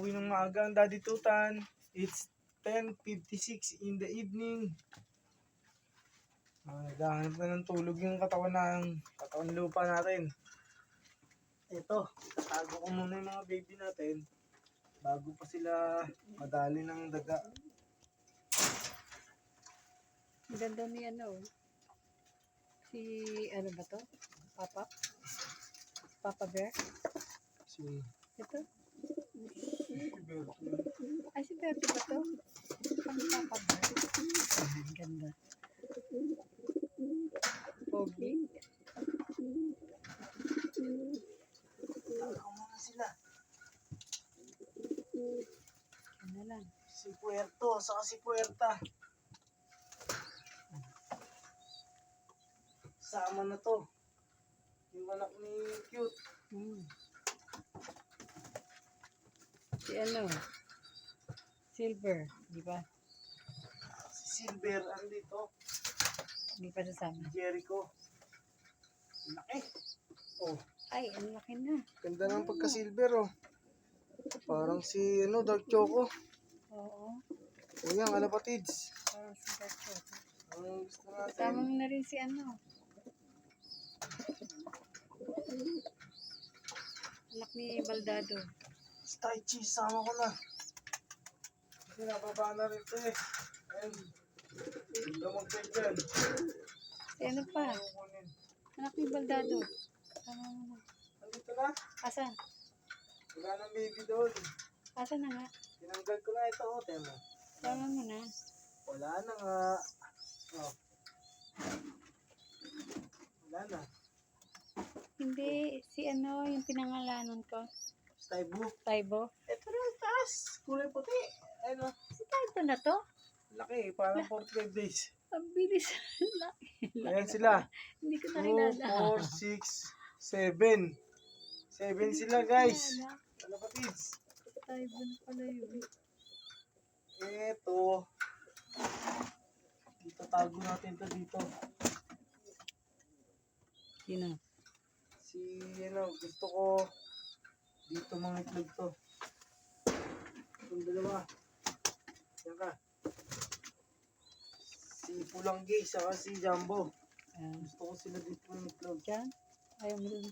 nakauwi ng maaga ang Daddy Tutan. It's 10:56 in the evening. Naghahanap na ng tulog yung katawan lupa natin. Ito, tatago ko muna yung mga baby natin bago pa sila madali ng daga. Ganda ni si ano ba to? Papa Bear? Si Ito? Berto. Ay, si Berto ba to? Ang Papa Bear? Ang ganda. Pogi. Tatago muna sila. Ano lang. Si Puerto, saka si Puerta. Sama na to. Yung anak ni Cute. Si Silver, di ba? Si Silver, andito. Hindi pa sasama. Jericho. Laki. Oh, Ay, ang laki na. ganda ng pagka-silver oh. Parang si Dark Choco. Oo. O yan, kalapatids. Parang si Berto. Ang gusto natin. Kasama mo na rin si anak ni Baldado. Staichi, sama ko na. Kasi nababa na rin ito eh. Ayun. Lumagpag dyan. Si ano pa? Anak ni Baldado. Kasama mo na. Andito na. Asan? Wala nang baby doon. Asan na nga? Tinanggal ko na ito. Oh, tema. Kasama mo na. Wala na nga. Oh. Wala na. Hindi, si yung pinangalanan ko. Staibu. Taibo. Ito na yung taas. Kulay puti. Ayun oh. Si Taibo na to? Laki, parang 45 days. Ang bilis. Laki. Ayan sila. Hindi ko 2, na kilala. 4, 6, 7. 7 sila guys. Kalapatids. Taibo na pala yun. Eto. Dito tago natin to dito. Sino? Si gusto ko dito mga itlog to. Itong dalawa. Yan ka. Si Pulanggi saka si Jumbo. Gusto ko sila dito mga itlog. Diyan? Ayaw mo dun.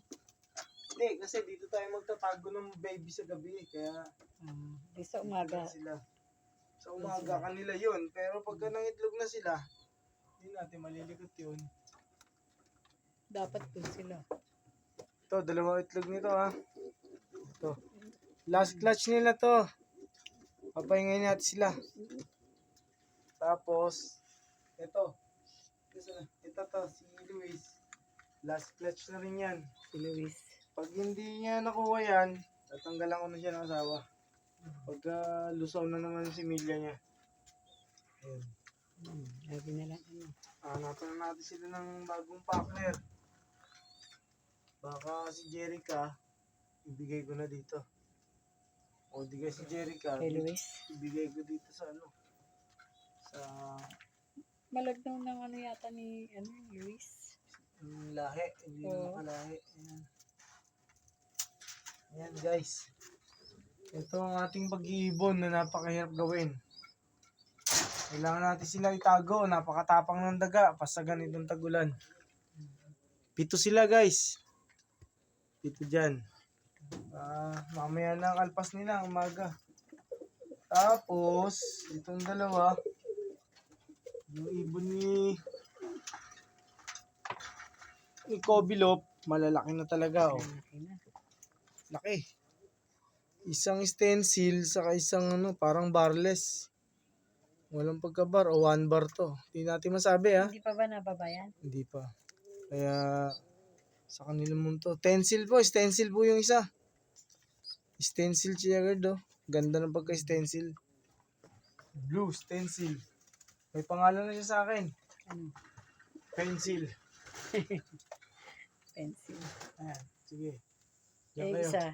Hindi, kasi dito tayo magtatago ng baby sa gabi. Kaya Di sa umaga. sila. Sa umaga kanila yun. Pero pagka nangitlog na sila, hindi natin malilikot yun. Dapat po sila. Ito, dalawang itlog nito ha. Ito. Last clutch nila to. Papahingayin natin sila. Tapos, ito. Ito to, si Luis. Last clutch na rin yan. Si Luis. Pag hindi niya nakuha yan, tatanggalan ko na siya ng asawa. Pagka lusaw na naman si Emilia niya. Ayun. Sabi na lang Hanapan na natin sila ng bagong partner. Baka si Jerica, ibigay ko na dito. O di kaya si Jerica, kay Luis. ibigay ko dito sa sa Malagnaw ng yata ni Luis. lahi. Hindi Oo. na makalahi. Ayan. Ayan guys. Ito ang ating pag-iibon na napakahirap gawin. Kailangan natin sila itago. Napakatapang ng daga. Pasagan itong tagulan. 7 sila guys. 7 dyan. Mamaya na ang alpas nila. Umaga. Tapos, itong dalawa. Yung ibon ni Kobe Lop. Malalaki na talaga. Oh. Laki na. Laki. Isang stencil saka isang parang barless. Walang pagka-bar o 1 bar to. Hindi natin masabi ha. Hindi pa ba nababayan? Hindi pa. Kaya sa kanila mo to. Stencil po yung isa. Stencil siya agad oh. Ganda ng pagka-stencil. Blue stencil. May pangalan na siya sa akin. Ano? Pencil. Pencil. Ayan. Sige. Diyan Yung kayo. isa.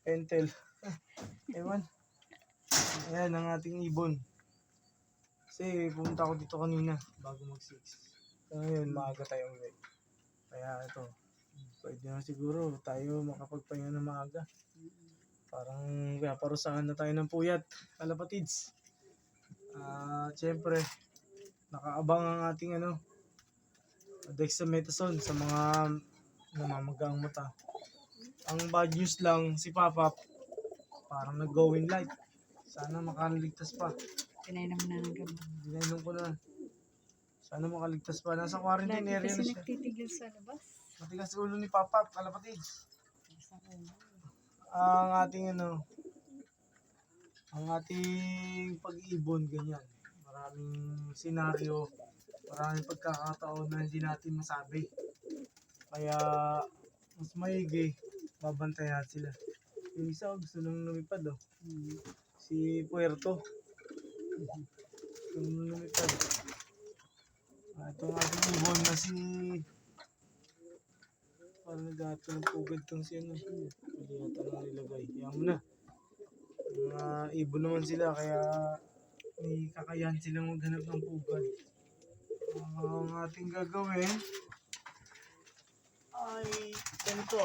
Pentel. Ewan. Ayan ang ating ibon. Kasi pumunta ako dito kanina bago mag-6. So ngayon maaga tayo uwi. Kaya ito. Pwede na siguro tayo makapagpahinga ng maaga. Parang parusahan na tayo ng puyat, kalapatids. Siyempre, nakaabang ang ating dexamethasone sa mga namamagaang mata. Ang bad news lang, si Papa parang nag-going light. Sana makaligtas pa. Pinainom na ng gamot. Dinainom ko na. Sana makaligtas pa. Nasa quarantine Lagi area kasi na siya. nagtitigil sa labas. Matigas ulo ni Papa, kalapatids. Isang ulo. Ang ating pag-ibon, ganyan. Maraming senaryo, maraming pagkakataon na hindi natin masabi. Kaya, mas maigi, babantayan natin sila. Yung isa, gusto nang lumipad, si Puerto. Gusto nang lumipad. Itong ating ibon na si... Parang nag-ato ng pugad tong si Hindi yata nang nilagay. Kaya mo na. Mga ibon naman sila, kaya may kakayahan silang maghanap ng pugad. Ang ating gagawin ay ganito.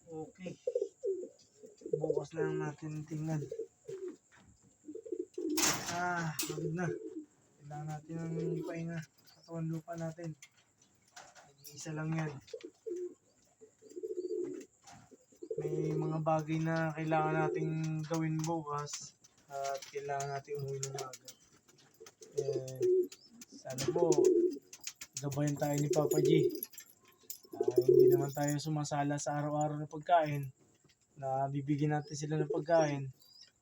Okay. Bukas na lang natin tingnan. Pagod na. Kailangan natin ng pahinga. Katawan lupa natin. Isa lang yan. May mga bagay na kailangan nating gawin bukas at kailangan nating umuwi ng maaga. Sana po gabayan tayo ni Papa G. Hindi naman tayo sumasala sa araw-araw na pagkain na bibigyan natin sila ng pagkain.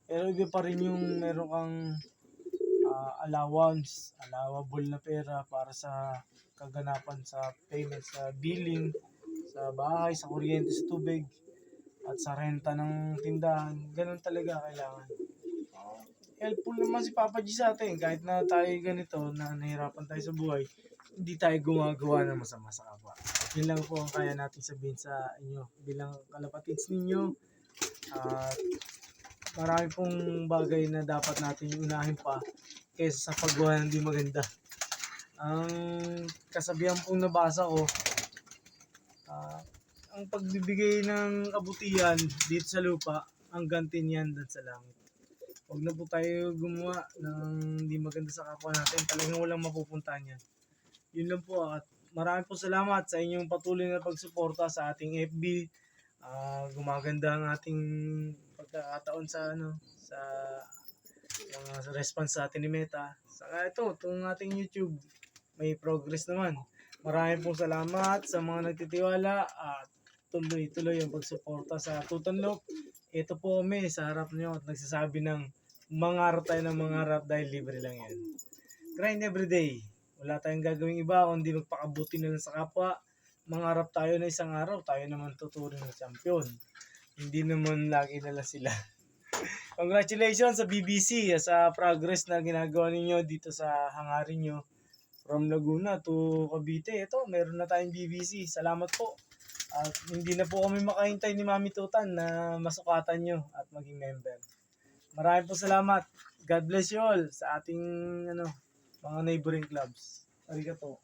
Pero iba pa rin yung meron kang allowable na pera para sa kaganapan sa payment, sa billing, sa bahay, sa kuryente, sa tubig, at sa renta ng tindahan. Ganun talaga kailangan. Helpful naman si Papa G sa atin. Kahit na tayo ganito, na nahirapan tayo sa buhay, hindi tayo gumagawa ng masama sa kapwa. Yun lang po ang kaya natin sabihin sa inyo bilang kalapatids ninyo. At marami pong bagay na dapat natin unahin pa kaysa sa paggawa ng di maganda. Ang kasabihan pong nabasa ko, ang pagbibigay ng kabutihan dito sa lupa, ang ganti niyan doon sa langit. Huwag na po tayo gumawa ng di maganda sa kapwa natin. Talagang walang mapupuntahan yan. Yun lang po. At maraming po salamat sa inyong patuloy na pagsuporta sa ating FB. Gumaganda ang ating pagkakataon sa mga response sa atin ni Meta. Saka itong ating YouTube, may progress naman. Maraming po salamat sa mga nagtitiwala at tuloy-tuloy ang pagsuporta sa Tutanlop. Ito po kami sa harap nyo at nagsasabi ng mangarap tayo ng mangarap dahil libre lang yan. Grind everyday. Wala tayong gagawing iba kundi magpakabuti na lang sa kapwa. Mangarap tayo na isang araw tayo naman tuturing ng champion. Hindi naman lagi na lang sila. Congratulations sa BBC sa progress na ginagawa ninyo dito sa hangarin nyo. From Laguna to Cavite, ito, meron na tayong BBC. Salamat po. At hindi na po kami makahintay ni Mami Tutan na masukatan nyo at maging member. Maraming po salamat. God bless you all sa ating mga neighboring clubs. Arigato.